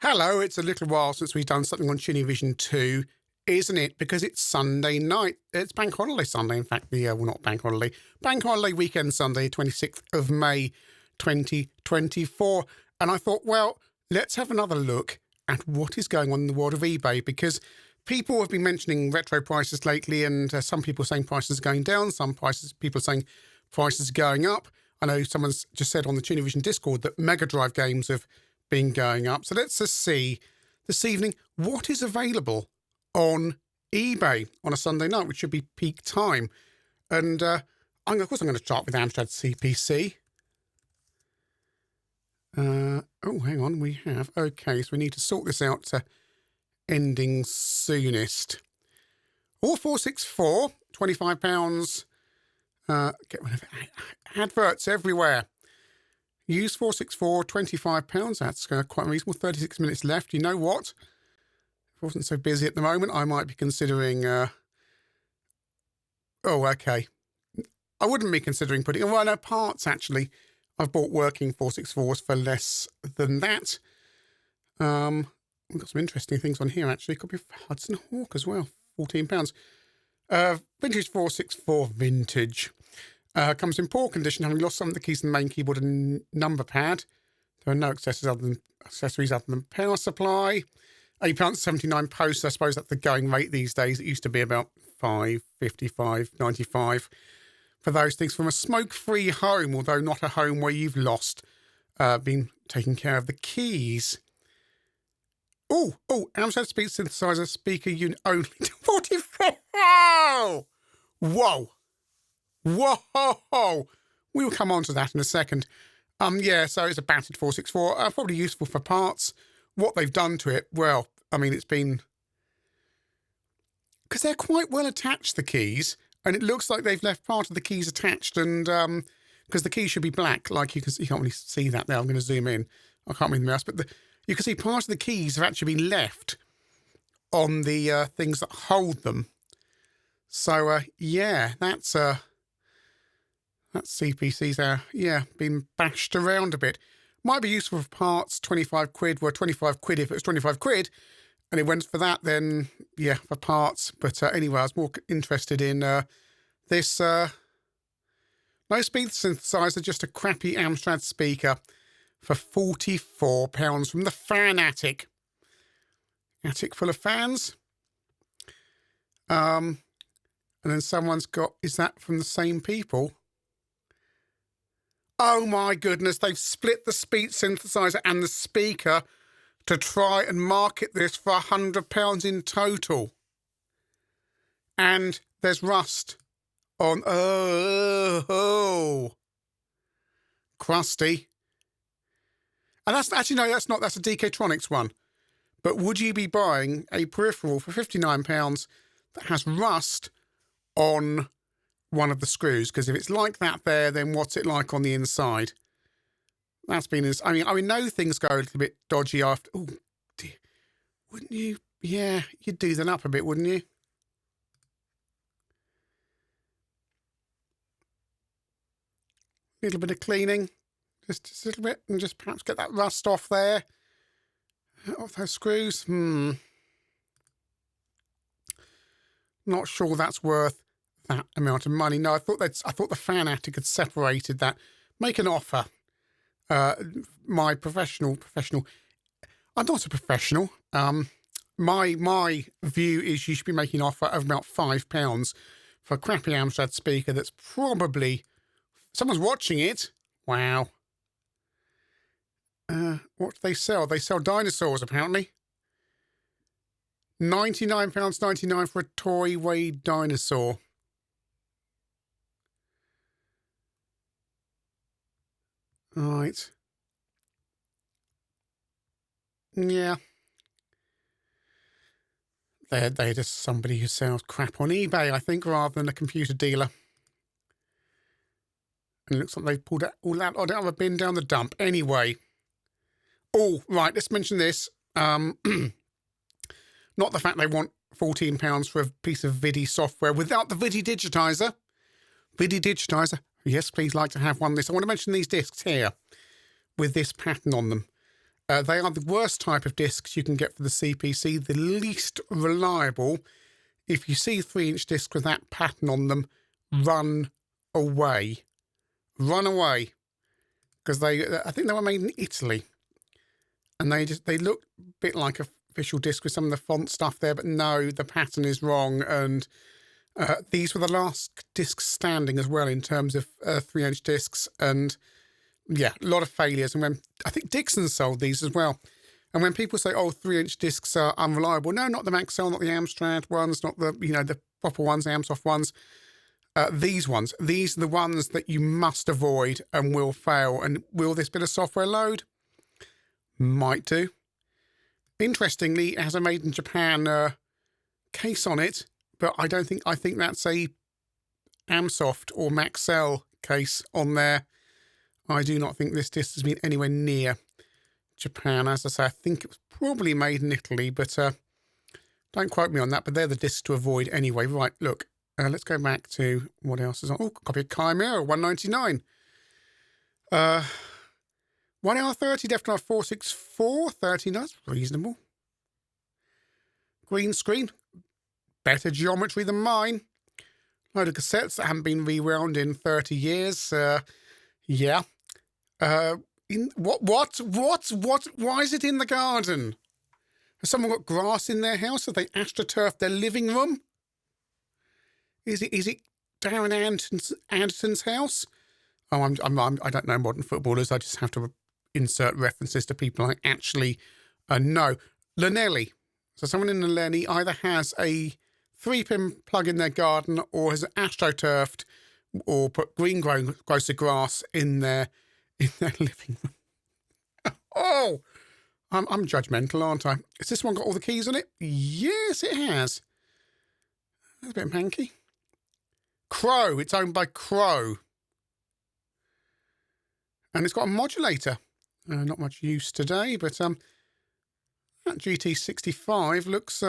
Hello, it's a little while since we've done something on Cinevision 2, isn't it? Because it's Sunday night. It's Bank Holiday Sunday, in fact, not Bank Holiday, Bank Holiday Weekend Sunday, 26th of May, 2024. And I thought, well, let's have another look at what is going on in the world of eBay, because people have been mentioning retro prices lately, and some people are saying prices are going down, people are saying prices are going up. I know someone's just said on the Cinevision Discord that Mega Drive games have been going up. So let's just see this evening what is available on eBay on a Sunday night, which should be peak time. And of course I'm going to start with Amstrad CPC. Oh, hang on, we have. Okay, so we need to sort this out to ending soonest. All 464, £25. Get rid of adverts everywhere. Use 464, £25. That's quite reasonable. 36 minutes left. You know what? If I wasn't so busy at the moment, I might be considering... oh, okay. I wouldn't be considering putting... Well, no, parts, actually. I've bought working 464s for less than that. We've got some interesting things on here, actually. Could be Hudson Hawk as well. £14. Vintage 464 vintage. Comes in poor condition, having lost some of the keys in the main keyboard and number pad. There are no accessories other than power supply. £8.79 posts. I suppose that's the going rate these days. It used to be about £5.50, £5.95 for those things. From a smoke-free home, although not a home where you've lost, been taking care of the keys. Oh, Amstrad speech synthesizer speaker unit only to 44. Whoa. Whoa! We will come on to that in a second. Yeah, so it's a battered 464, probably useful for parts. What they've done to it, well, I mean, it's been... Because they're quite well attached, the keys, and it looks like they've left part of the keys attached, and because the keys should be black, like you can't really see that there. I'm going to zoom in. I can't read the mouse, but you can see part of the keys have actually been left on the things that hold them. So, yeah, that's CPC's been bashed around a bit. Might be useful for parts, 25 quid. Well, 25 quid if it was 25 quid and it went for that, then, yeah, for parts. But anyway, I was more interested in this low-speed synthesizer, just a crappy Amstrad speaker for £44 from the Fan Attic. Attic full of fans. And then someone's got, is that from the same people? Oh my goodness, they've split the speech synthesizer and the speaker to try and market this for £100 in total. And there's rust on... Oh. Crusty. And that's actually, no, that's not. That's a DK-Tronics one. But would you be buying a peripheral for £59 that has rust on one of the screws? Because if it's like that there, then what's it like on the inside? That's been... I mean, know things go a little bit dodgy after... Oh, dear. Wouldn't you? Yeah, you'd do them up a bit, wouldn't you? A little bit of cleaning. Just a little bit. And just perhaps get that rust off there. Off those screws. Not sure that's worth that amount of money. No, I thought the Fan Attic had separated that. Make an offer. My professional. I'm not a professional. My view is you should be making an offer of about £5 for a crappy Amstrad speaker that's probably... Someone's watching it. Wow. What do they sell? They sell dinosaurs, apparently. £99.99 for a toy weighed dinosaur. Right. Yeah. They're just somebody who sells crap on eBay, I think, rather than a computer dealer. And it looks like they've pulled all that out of a bin down the dump. Anyway. Oh, right, let's mention this. Not the fact they want £14 for a piece of VIDI software without the VIDI digitizer. VIDI digitizer. Yes, please like to have one of this. I want to mention these discs here with this pattern on them. They are the worst type of discs you can get for the CPC, the least reliable. If you see 3-inch discs with that pattern on them, run away. Run away. Because I think they were made in Italy. And they look a bit like a official disc with some of the font stuff there, but no, the pattern is wrong. And these were the last discs standing as well in terms of 3-inch discs. And yeah, a lot of failures. And when I think Dixon sold these as well. And when people say, oh, 3-inch discs are unreliable, no, not the Maxell, not the Amstrad ones, not the, the proper ones, the Amsoft ones. These ones, these are the ones that you must avoid and will fail. And will this bit of software load? Might do. Interestingly, it has a made in Japan case on it, but I think that's a Amsoft or Maxell case on there. I do not think this disc has been anywhere near Japan. As I say, I think it was probably made in Italy, but don't quote me on that. But they're the discs to avoid anyway. Right, look, let's go back to what else is on. Oh, copy of Chimera, $1.99. 1 hour 30, Def Drive 464, 30, that's reasonable. Green screen, better geometry than mine. Load of cassettes that haven't been rewound in 30 years. Yeah. What? Why is it in the garden? Has someone got grass in their house? Have they astroturfed their living room? Is it Darren Anderson's house? Oh, I don't know modern footballers. I just have to insert references to people I actually know. Llanelli. So someone in Llanelli either has a 3-pin plug in their garden or has astroturfed or put green growth grass in their living room. Oh, I'm judgmental, aren't I? Has this one got all the keys on it? Yes, it has. That's a bit manky. Crow. It's owned by Crow. And it's got a modulator. Not much use today, but that GT65 looks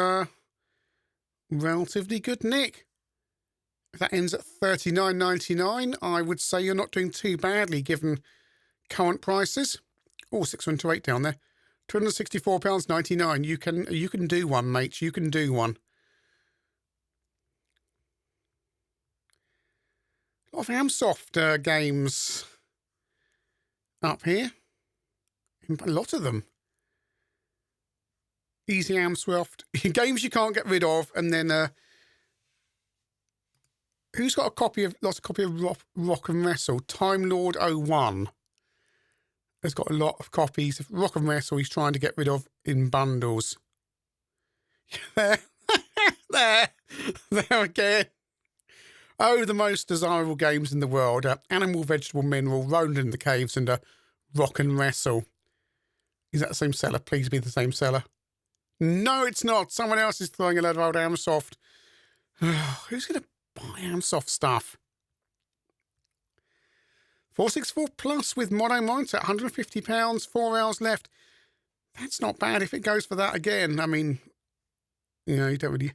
relatively good nick. If that ends at $39.99, I would say you're not doing too badly given current prices. Oh, 6128 down there. £264.99. You can do one, mate. You can do one. A lot of Amsoft games up here. A lot of them. Easy Amsoft. Games you can't get rid of. And then who's got lots of copy of Rock and Wrestle? Time Lord 01 has got a lot of copies of Rock and Wrestle he's trying to get rid of in bundles. There again. Oh, the most desirable games in the world. Animal, Vegetable, Mineral, Roland in the Caves, and Rock and Wrestle. Is that the same seller? Please be the same seller. No, it's not. Someone else is throwing a load of old Amsoft. Who's going to buy Amsoft stuff? 464 Plus with Mono Monitor, £150, 4 hours left. That's not bad if it goes for that again. I mean, you don't really...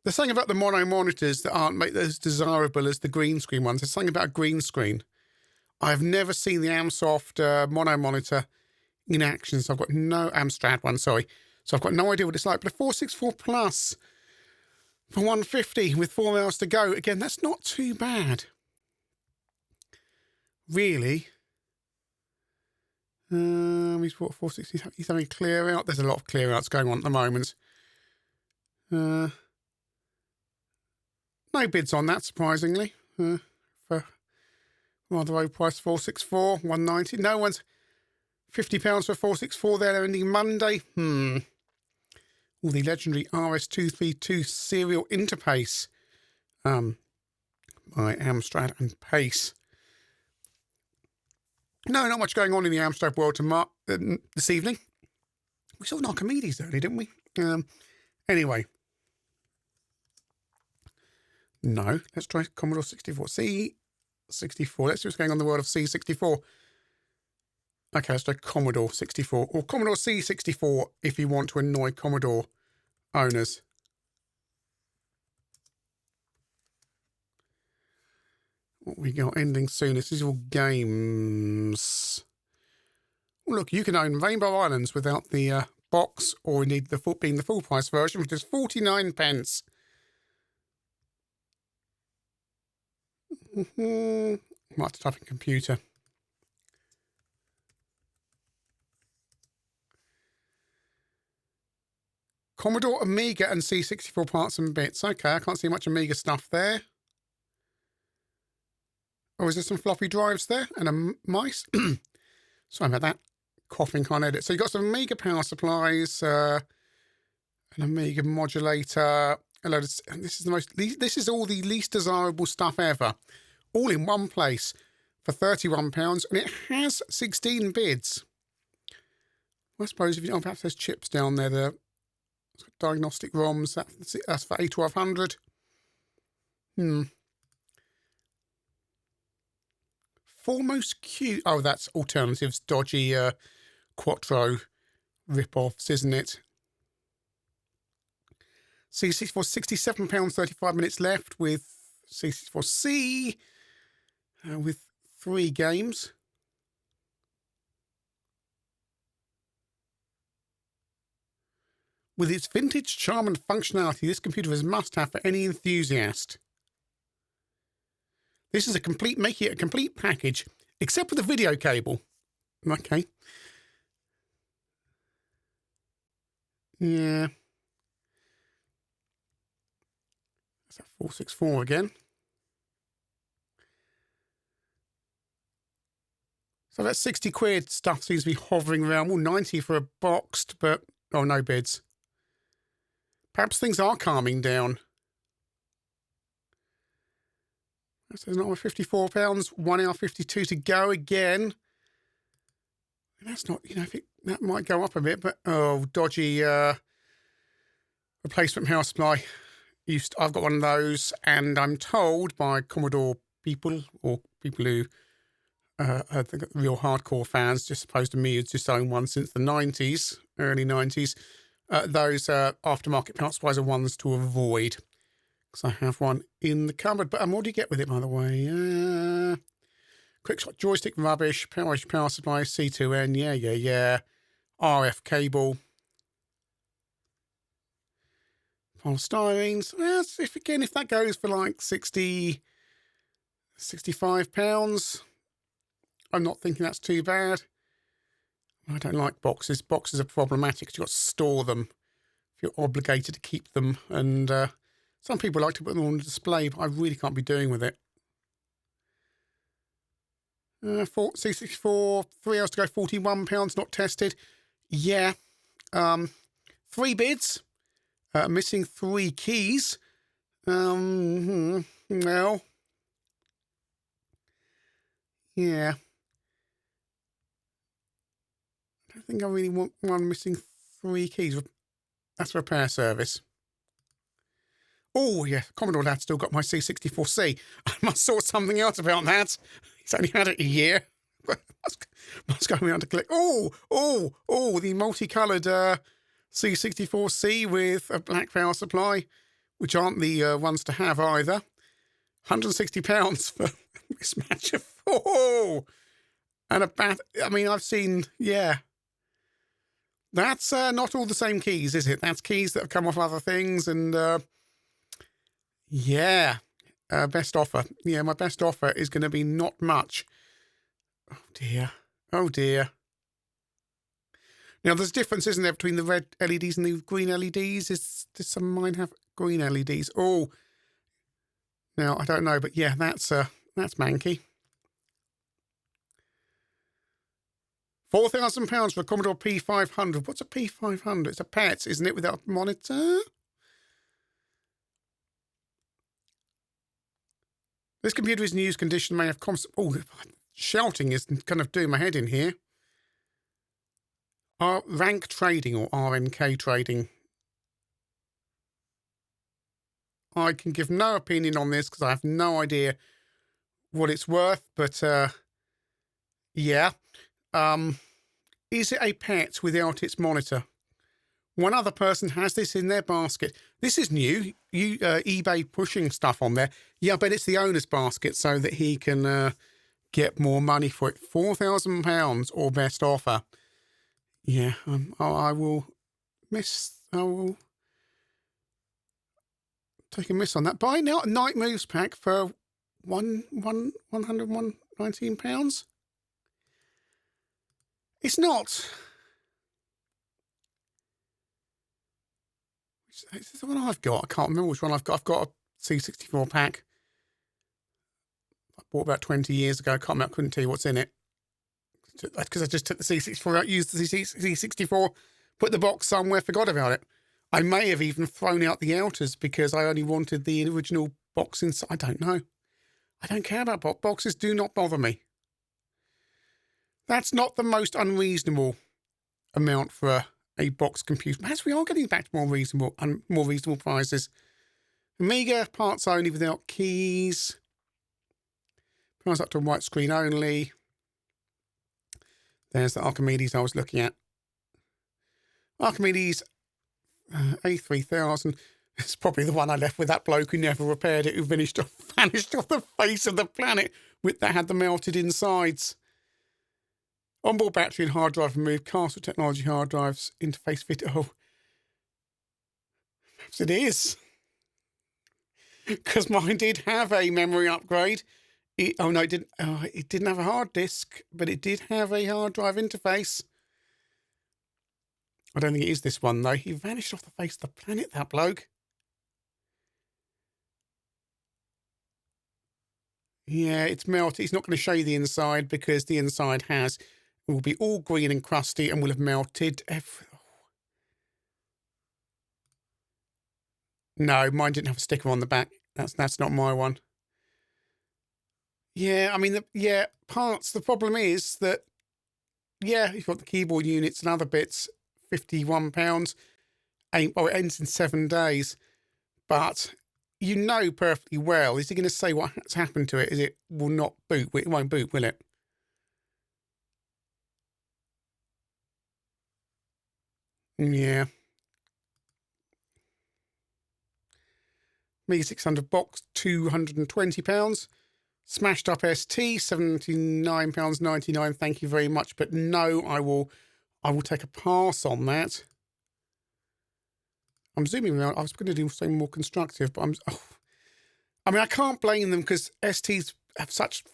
There's something about the mono monitors that aren't as desirable as the green screen ones. There's something about a green screen. I've never seen the Amsoft mono monitor in action, so I've got no... Amstrad one, sorry. So I've got no idea what it's like. But a 464 Plus for $150 with 4 hours to go. Again, that's not too bad. Really. He's bought 460. He's having clear out. There's a lot of clear outs going on at the moment. No bids on that, surprisingly. For rather low price, 464, 190. No one's £50 for 464 there ending Monday. All the legendary RS232 serial interpace by Amstrad and Pace. No, not much going on in the Amstrad world this evening. We saw Archimedes early, didn't we? Anyway. No, let's try Commodore 64. C64. Let's see what's going on in the world of C64. Okay, let's try Commodore 64. Or Commodore C64 if you want to annoy Commodore owners. What we got ending soon? This is all games. Look, you can own Rainbow Islands without the box, or indeed being the full price version, which is 49 pence. Might have to type in computer. Commodore, Amiga, and C64 parts and bits. Okay, I can't see much Amiga stuff there. Oh, is there some floppy drives there? And a mice? Sorry about that. Coughing, can't edit. So you've got some Amiga power supplies, an Amiga modulator. This is all the least desirable stuff ever. All in one place for £31, and it has 16 bids. I suppose if you perhaps there's chips down there, the diagnostic ROMs, that's for A1200. Foremost Q. Oh, that's Alternatives, dodgy Quattro rip-offs, isn't it? C64, £67, 35 minutes left with C64C with 3 games. With its vintage charm and functionality, this computer is a must-have for any enthusiast. This is making it a complete package, except for the video cable. Okay. Yeah. That's that 464 again. So that 60 quid stuff seems to be hovering around. Well, 90 for a boxed, but oh, no bids. Perhaps things are calming down. So there's another £54, 1 hour 52 to go again. That's not, that might go up a bit, but oh, dodgy replacement power supply. I've got one of those, and I'm told by Commodore people, or people who are the real hardcore fans, just opposed to me, who's just owned one since the 90s, early 90s. Those aftermarket power supplies are ones to avoid. Because I have one in the cupboard. But what do you get with it, by the way? Quickshot joystick, rubbish. Power supply, C2N, yeah. RF cable. Polystyrenes. If that goes for like £65, I'm not thinking that's too bad. I don't like boxes. Boxes are problematic because you've got to store them if you're obligated to keep them. And some people like to put them on display, but I really can't be doing with it. C64, 3 hours to go, £41, not tested. Yeah. 3 bids. Missing 3 keys. Well. Yeah. I don't think I really want one missing 3 keys. That's a repair service. Oh, yeah, Commodore Lad's still got my C64C. I must sort something else about that. He's only had it a year. must go around to collect. The multicoloured C64C with a black power supply, which aren't the ones to have either. £160 for mismatch of 4. And a bat. I mean, I've seen, yeah. That's not all the same keys, is it? That's keys that have come off other things, and yeah. Best offer. Yeah, my best offer is going to be not much. Oh, dear. Oh, dear. Now, there's a difference, isn't there, between the red LEDs and the green LEDs? Did some of mine have green LEDs? Oh. Now, I don't know, but yeah, that's manky. £4,000 for a Commodore P500. What's a P500? It's a PET, isn't it, without a monitor? This computer is in use condition, may have constant... Oh, shouting is kind of doing my head in here. Rank trading or RNK trading. I can give no opinion on this because I have no idea what it's worth, but yeah. Is it a PET without its monitor? One other person has this in their basket. This is new. eBay pushing stuff on there. Yeah, but it's the owner's basket so that he can get more money for it. £4,000 or best offer. Yeah, I will take a miss on that. Buy now a Night Moves pack for £119. It's not. Is this the one I've got? I can't remember which one I've got. I've got a C64 pack. I bought about 20 years ago. I couldn't tell you what's in it. Because I just took the C64 out, used the C64, put the box somewhere, forgot about it. I may have even thrown out the outers because I only wanted the original box inside. I don't know. I don't care about boxes. Do not bother me. That's not the most unreasonable amount for a box computer. As we are getting back to more reasonable prices. Amiga parts only without keys. Price up to white screen only. There's the Archimedes I was looking at. Archimedes A3000. It's probably the one I left with that bloke who never repaired it, who vanished off the face of the planet that had the melted insides. Onboard battery and hard drive removed. Castle Technology hard drives. Interface fit. Oh, perhaps it is. Because mine did have a memory upgrade. It didn't. It didn't have a hard disk, but it did have a hard drive interface. I don't think it is this one, though. He vanished off the face of the planet, that bloke. Yeah, it's melted. He's not going to show you the inside because the inside will be all green and crusty and will have melted. No, mine didn't have a sticker on the back. That's not my one. Yeah, I mean, parts. The problem is that, you've got the keyboard units and other bits, £51. It ends in 7 days. But you know perfectly well, is he going to say what's happened to it? It will not boot. It won't boot, will it? Yeah. Amiga 600 box, £220. Smashed up ST, £79.99. Thank you very much. But no, I will take a pass on that. I'm zooming around. I was going to do something more constructive, but I can't blame them because STs have such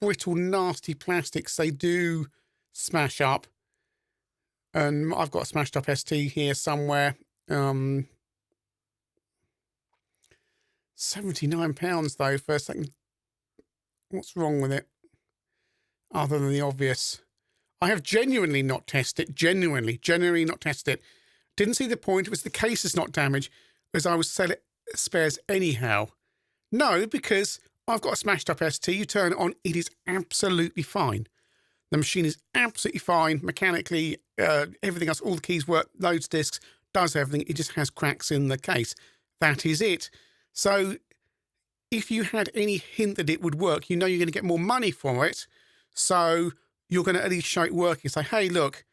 brittle, nasty plastics. They do smash up. And I've got a smashed up ST here somewhere. £79 though for a second. What's wrong with it? Other than the obvious. I have genuinely not tested it. Genuinely not tested it. Didn't see the point. It was the case is not damaged, as I would sell it spares anyhow. No, because I've got a smashed up ST. You turn it on, it is absolutely fine. The machine is absolutely fine mechanically. Everything else, all the keys work, loads discs, does everything. It just has cracks in the case. That is it. So if you had any hint that it would work, you're going to get more money for it. So you're going to at least show it working. Say, hey, look,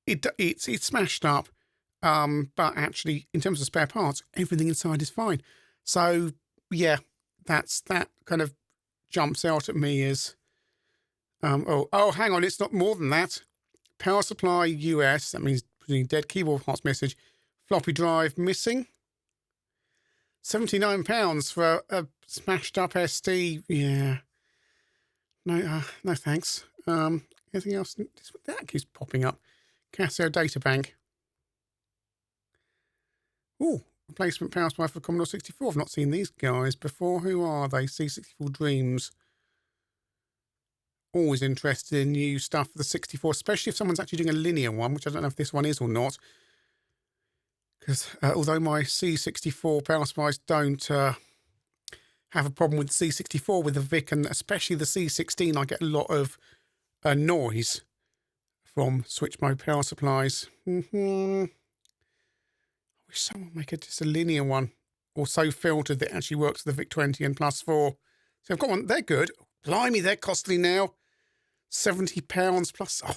it's smashed up. But actually, in terms of spare parts, everything inside is fine. So yeah, that kind of jumps out at me as, hang on, it's not more than that. Power supply US, that means dead, keyboard parts message, floppy drive missing. £79 for a smashed up ST. Yeah. No, no thanks. Anything else? That keeps popping up. Casio data bank. Oh, replacement power supply for Commodore 64. I've not seen these guys before. Who are they? C64 Dreams. Always interested in new stuff for the 64, especially if someone's actually doing a linear one, which I don't know if this one is or not. Because although my C64 power supplies don't have a problem with the C64, with the VIC and especially the C16, I get a lot of noise from switch mode power supplies. I wish someone would make just a linear one, or so filtered that it actually works with the VIC-20 and +4. So I've got one. They're good. Blimey, they're costly now. £70 plus. Oh.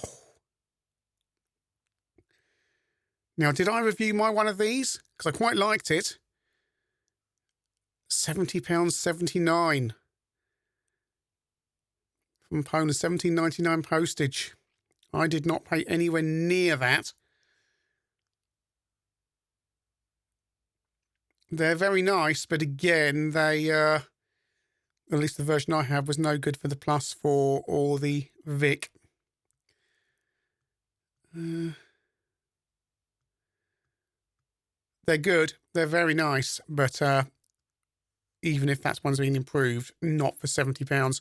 Now, did I review my one of these? Because I quite liked it. £70.79. from Poland, £17.99 postage. I did not pay anywhere near that. They're very nice, but again, they, at least the version I have, was no good for the Plus 4 or the VIC. They're good. They're very nice, but even if that one's been improved, not for £70.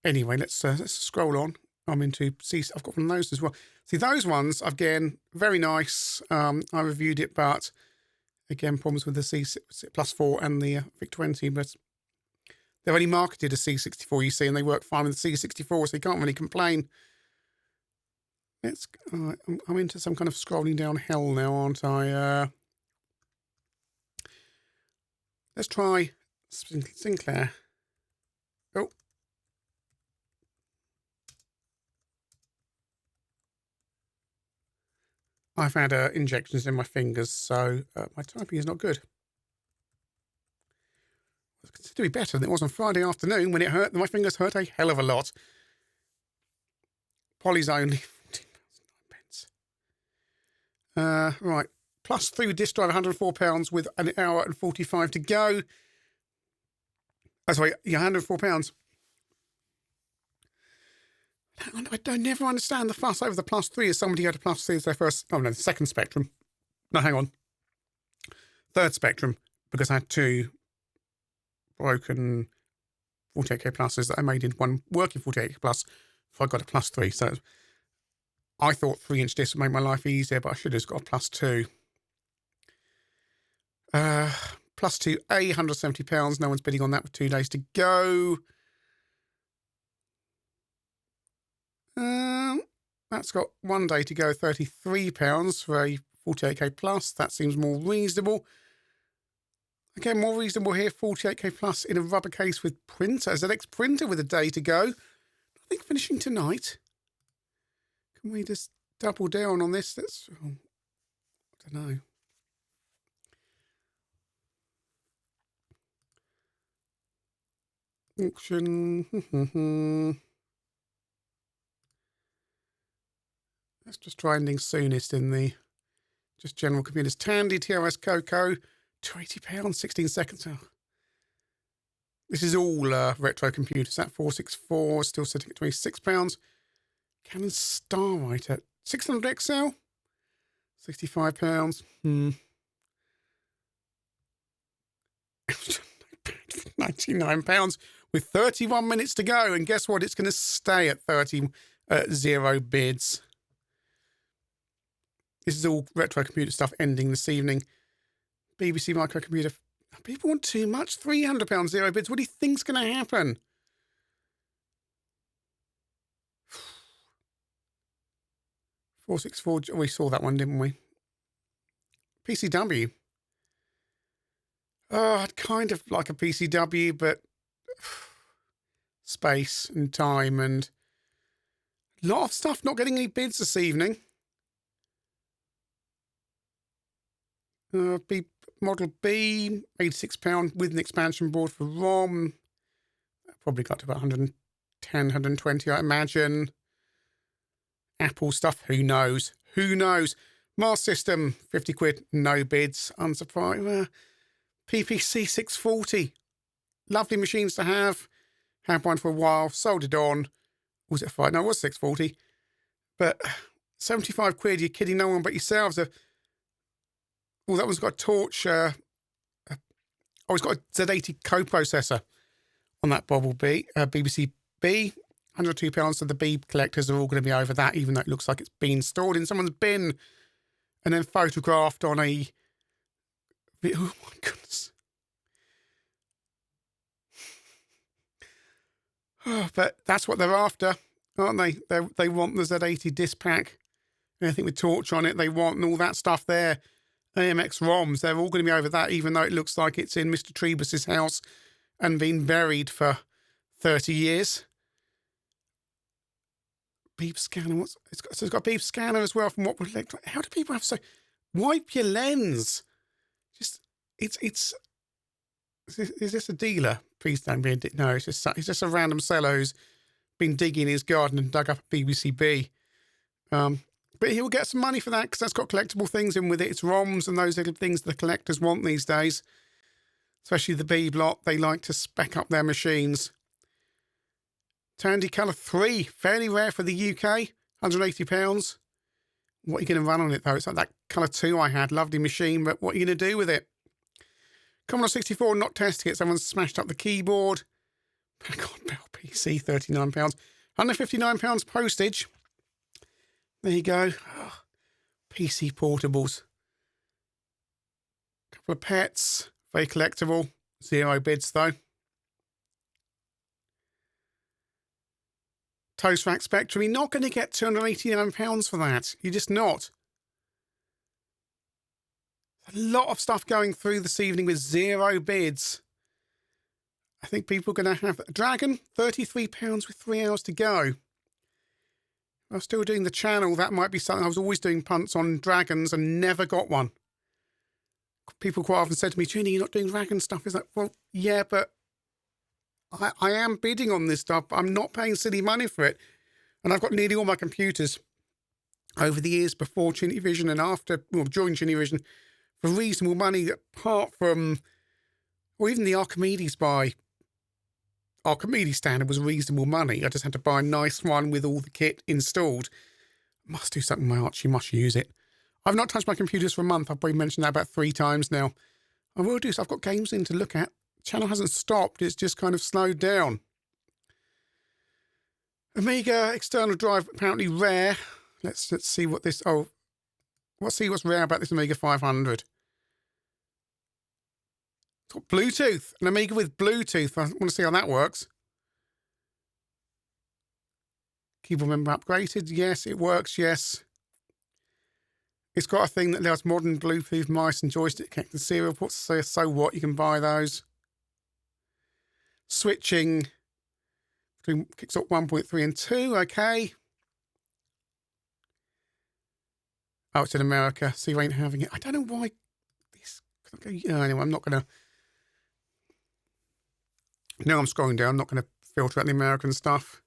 Anyway, let's scroll on. I'm into I've got one of those as well. See, those ones, again, very nice. I reviewed it, but again, problems with the C Plus 4 and the VIC-20, but they're only marketed as C64, you see, and they work fine with the C64, so you can't really complain. I'm into some kind of scrolling down hell now, aren't I? Let's try Sinclair. Oh. I've had injections in my fingers, so my typing is not good. It's considered to be better than it was on Friday afternoon when it hurt. My fingers hurt a hell of a lot. Polly's only £14.09. Right. Plus 3 with disk drive, £104 with an hour and 45 to go. Oh, sorry, yeah, £104. I never understand the fuss over the Plus 3 as somebody had a Plus 3 as their first, oh no, the second Spectrum. No, hang on. Third Spectrum, because I had two broken 48K Pluses that I made into one working 48K Plus before I got a Plus 3. So I thought 3-inch discs would make my life easier, but I should have just got a Plus 2. Plus 2A, £170. No one's bidding on that with 2 days to go. That's got 1 day to go, £33 for a 48K Plus. That seems more reasonable. Again, more reasonable here, 48K Plus in a rubber case with printer, ZX printer with a day to go. I think finishing tonight. Can we just double down on this? That's, I don't know. Auction. Let's just try ending soonest in the just general computers. Tandy TRS Coco, £280, 16 seconds. Oh. This is all retro computers. That 464 still sitting at £26. Canon Starlight 600 XL, £65. £99 with 31 minutes to go. And guess what? It's going to stay at 0 bids. This is all retro computer stuff ending this evening. BBC microcomputer. People want too much. £300, 0 bids. What do you think's going to happen? $464. We saw that one, didn't we? PCW. Oh, I'd kind of like a PCW, but space and time and a lot of stuff not getting any bids this evening. Model B, £86 with an expansion board for ROM. Probably got to about 110, 120, I imagine. Apple stuff, who knows? Who knows? Mars System, 50 quid, no bids. Unsurprised. PPC 640. Lovely machines to have. Had one for a while, sold it on. Was it 5? No, it was 640. But 75 quid, you're kidding no one but yourselves. Oh, that one's got a torch. It's got a Z80 coprocessor on that Bobble B, BBC B. £102, so the B collectors are all going to be over that, even though it looks like it's been stored in someone's bin and then photographed on a... Oh, my goodness. Oh, but that's what they're after, aren't they? They want the Z80 disc pack. Anything with torch on it, they want, and all that stuff there. AMX ROMs, they're all going to be over that, even though it looks like it's in Mr. Trebus's house and been buried for 30 years. Beep scanner, it's got a beep scanner as well from what would electronic. How do people have so... Wipe your lens. Just, is this a dealer? Please don't be a no, it's just a random seller who's been digging in his garden and dug up a BBC-B. But he'll get some money for that because that's got collectible things in with it. It's ROMs and those little things the collectors want these days. Especially the B block. They like to spec up their machines. Tandy Colour 3. Fairly rare for the UK. £180. What are you going to run on it, though? It's like that Colour 2 I had. Lovely machine, but what are you going to do with it? Commodore 64, not testing it. Someone's smashed up the keyboard. God, Bell PC, £39. £159 postage. There you go. Oh, PC portables. Couple of pets. Very collectible. 0 bids, though. Toast Rack Spectrum. You're not going to get £289 for that. You're just not. A lot of stuff going through this evening with 0 bids. I think people are going to have Dragon, £33 with 3 hours to go. I was still doing the channel. That might be something. I was always doing punts on dragons and never got one. People quite often said to me, Trini, you're not doing dragon stuff. It's like, well, yeah, but I am bidding on this stuff, but I'm not paying silly money for it. And I've got nearly all my computers over the years before Chinny Vision and after, well, during Chinny Vision, for reasonable money, apart from, or even the Archimedes Archimedes standard was reasonable money. I just had to buy a nice one with all the kit installed. Must do something with my Archie, must use it. I've not touched my computers for a month. I've probably mentioned that about 3 times now. I will do so. I've got games in to look at. The channel hasn't stopped. It's just kind of slowed down. Amiga external drive, apparently rare. Let's see what this... Oh, let's see what's rare about this Amiga 500. It's got Bluetooth. An Amiga with Bluetooth. I want to see how that works. Keyboard member upgraded. Yes, it works. Yes. It's got a thing that allows modern Bluetooth mice and joystick connected serial ports. So what? You can buy those. Switching between Kickstop 1.3 and 2. Okay. Oh, it's in America. So you ain't having it. I don't know why this... Anyway, I'm not going to... No, I'm scrolling down. I'm not going to filter out the American stuff.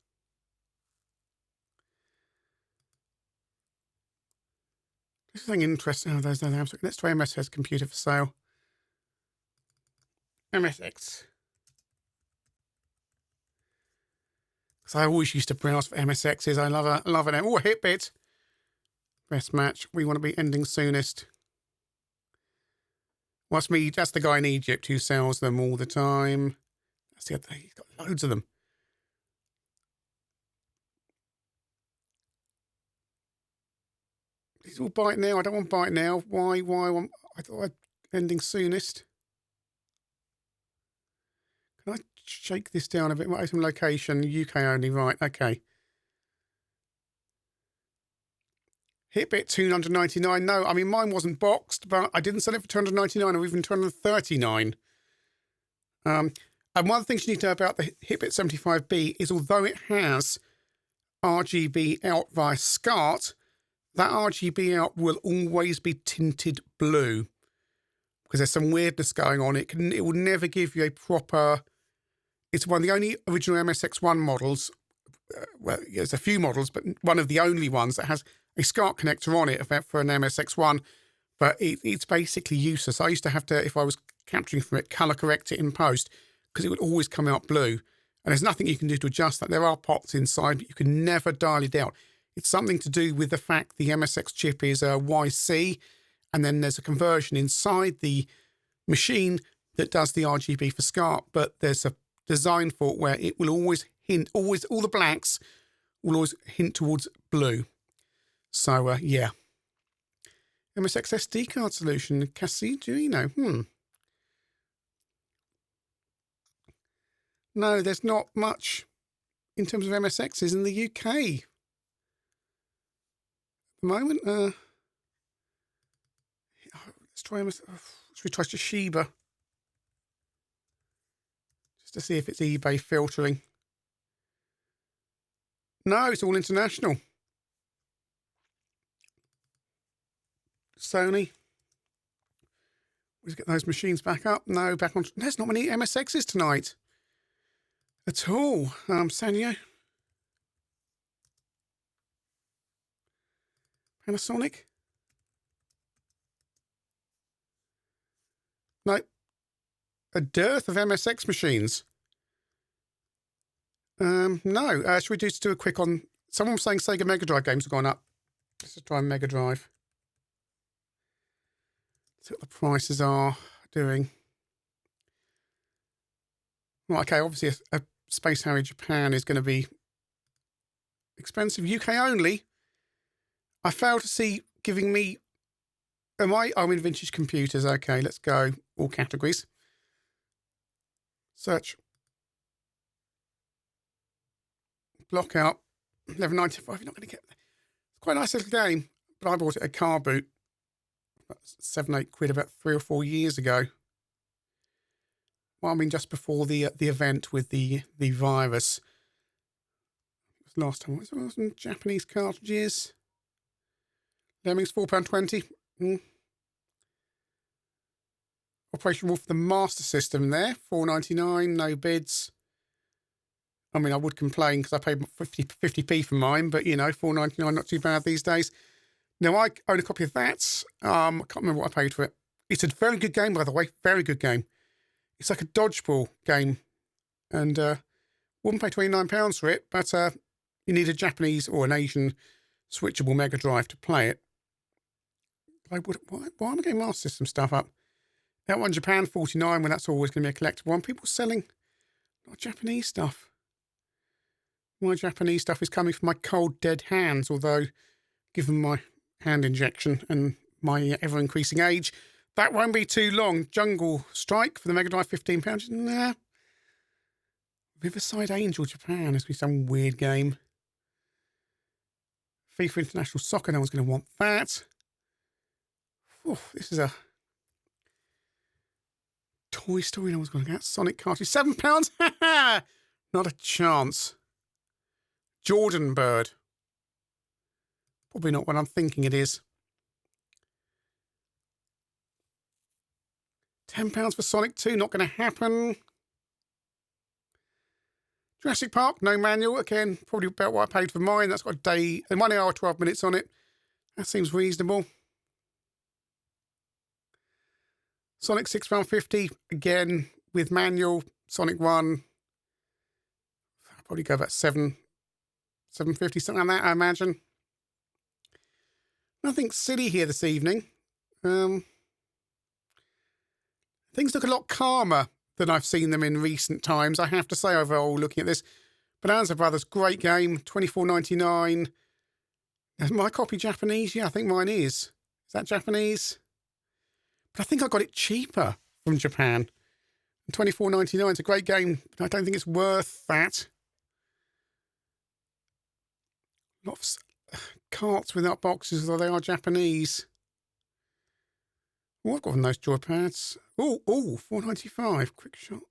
This is something interesting. Oh, there's no Amstrad. Let's try MSX computer for sale. MSX. Because I always used to browse for MSXs. I love it. Oh, a Hitbit. Best match. We want to be ending soonest. What's me? That's the guy in Egypt who sells them all the time. That's the other. He's got loads of them. He's all bite now. I don't want bite now. Why? I thought I'd ending soonest. Can I shake this down a bit? Item location, UK only. Right, okay. Hitbit $299. No, I mean, mine wasn't boxed, but I didn't sell it for $299 or even $239. And one of the things you need to know about the Hitbit 75B is although it has RGB out via SCART, that RGB out will always be tinted blue because there's some weirdness going on. It will never give you a proper... It's one of the only original MSX1 models. Well, there's a few models, but one of the only ones that has a SCART connector on it for an MSX1, but it's basically useless. I used to have to, if I was capturing from it, colour correct it in post because it would always come out blue. And there's nothing you can do to adjust that. There are pots inside, but you can never dial it out. It's something to do with the fact the MSX chip is a YC, and then there's a conversion inside the machine that does the RGB for SCART, but there's a design fault where it will always hint, all the blacks will always hint towards blue. So, yeah. MSX SD card solution, Casino. No, there's not much in terms of MSXs in the UK. At the moment, let's try Toshiba. Just to see if it's eBay filtering. No, it's all international. Sony. Let's get those machines back up. No, back on. There's not many MSXs tonight at all. Sanyo. Panasonic? No. A dearth of MSX machines. No. Should we just do a quick on... Someone was saying Sega Mega Drive games have gone up. Let's just try Mega Drive. See what the prices are doing. Well, okay, obviously a Space Harrier Japan is going to be expensive. UK only. I fail to see giving me... I'm in vintage computers. Okay, let's go. All categories. Search. Block out. 11.95. You're not going to get... It's quite a nice little game. But I bought it at Car Boot. About 7-8 quid about 3 or 4 years ago. Well, I mean, just before the event with the virus. It was last time. What was some Japanese cartridges? Lemmings, £4.20. Operation Wolf, the Master System there, £4.99, no bids. I mean, I would complain because I paid 50p for mine, but, you know, £4.99, not too bad these days. Now, I own a copy of that. I can't remember what I paid for it. It's a very good game, by the way. Very good game. It's like a dodgeball game. And wouldn't pay £29 for it, but you need a Japanese or an Asian switchable Mega Drive to play it. Why am I getting Master System stuff up? That one, Japan, $49, when that's always going to be a collectible one. People selling a lot of Japanese stuff. My Japanese stuff is coming from my cold, dead hands, although, given my hand injection and my ever-increasing age, that won't be too long. Jungle Strike for the Mega Drive, £15. Nah. Riverside Angel, Japan. This will be some weird game. FIFA International Soccer, no one's going to want that. Oh, this is a Toy Story, no one's going to get. Sonic cartridge, £7? Not a chance. Jordan Bird. Probably not what I'm thinking it is. £10 for Sonic 2, not going to happen. Jurassic Park, no manual. Again, probably about what I paid for mine. That's got a day, 1 hour, 12 minutes on it. That seems reasonable. Sonic £6.50, again, with manual. Sonic 1, I'll probably go about £7.50, something like that, I imagine. Nothing silly here this evening. Things look a lot calmer than I've seen them in recent times, I have to say, overall, looking at this. Bonanza Brothers, great game, $24.99. Is my copy Japanese? Yeah, I think mine is. Is that Japanese? But I think I got it cheaper from Japan. And $24.99 is a great game, but I don't think it's worth that. A lot of carts without boxes, although they are Japanese. Oh, I've got one of those joypads. Oh, $4.95. Quick shot.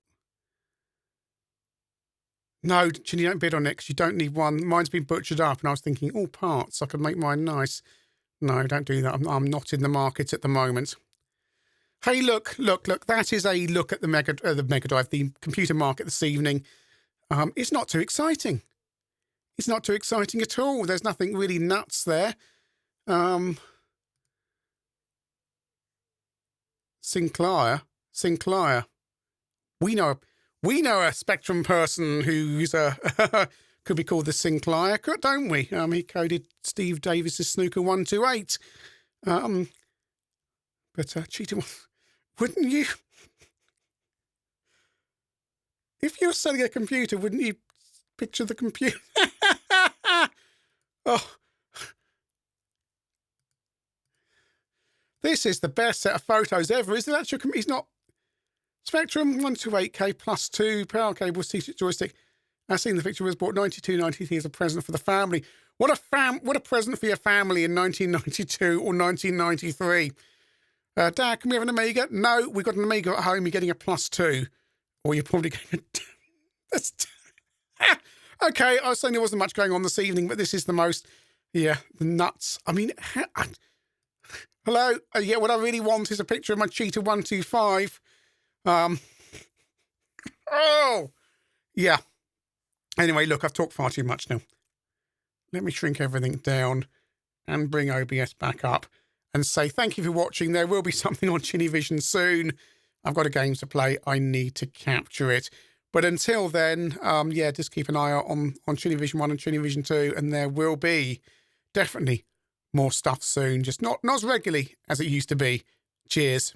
No, Chinny, don't bid on it because you don't need one. Mine's been butchered up, and I was thinking, oh, parts. I could make mine nice. No, don't do that. I'm not in the market at the moment. Hey, look. That is a look at the Mega Drive, the computer market this evening. It's not too exciting. It's not too exciting at all. There's nothing really nuts there. Sinclair. We know a Spectrum person who's could be called the Sinclair, don't we? He coded Steve Davis's Snooker 128. But Cheetah, wouldn't you? If you're selling a computer, wouldn't you picture the computer? Oh. This is the best set of photos ever, isn't it? He's not... Spectrum, 128K plus 2, power cable, seated joystick. I've seen the picture was bought 92.93 as a present for the family. What a present for your family in 1992 or 1993. Dad, can we have an Amiga? No, we've got an Amiga at home. You're getting a plus 2. Or you're probably getting a... Okay, I was saying there wasn't much going on this evening, but this is the most... Yeah, the nuts. I mean... Hello? Yeah, what I really want is a picture of my Cheetah 125. Oh! Yeah. Anyway, look, I've talked far too much now. Let me shrink everything down and bring OBS back up and say thank you for watching. There will be something on Cinevision soon. I've got a game to play. I need to capture it. But until then, yeah, just keep an eye out on Cinevision 1 and Cinevision 2, and there will be definitely more stuff soon, just not as regularly as it used to be. Cheers.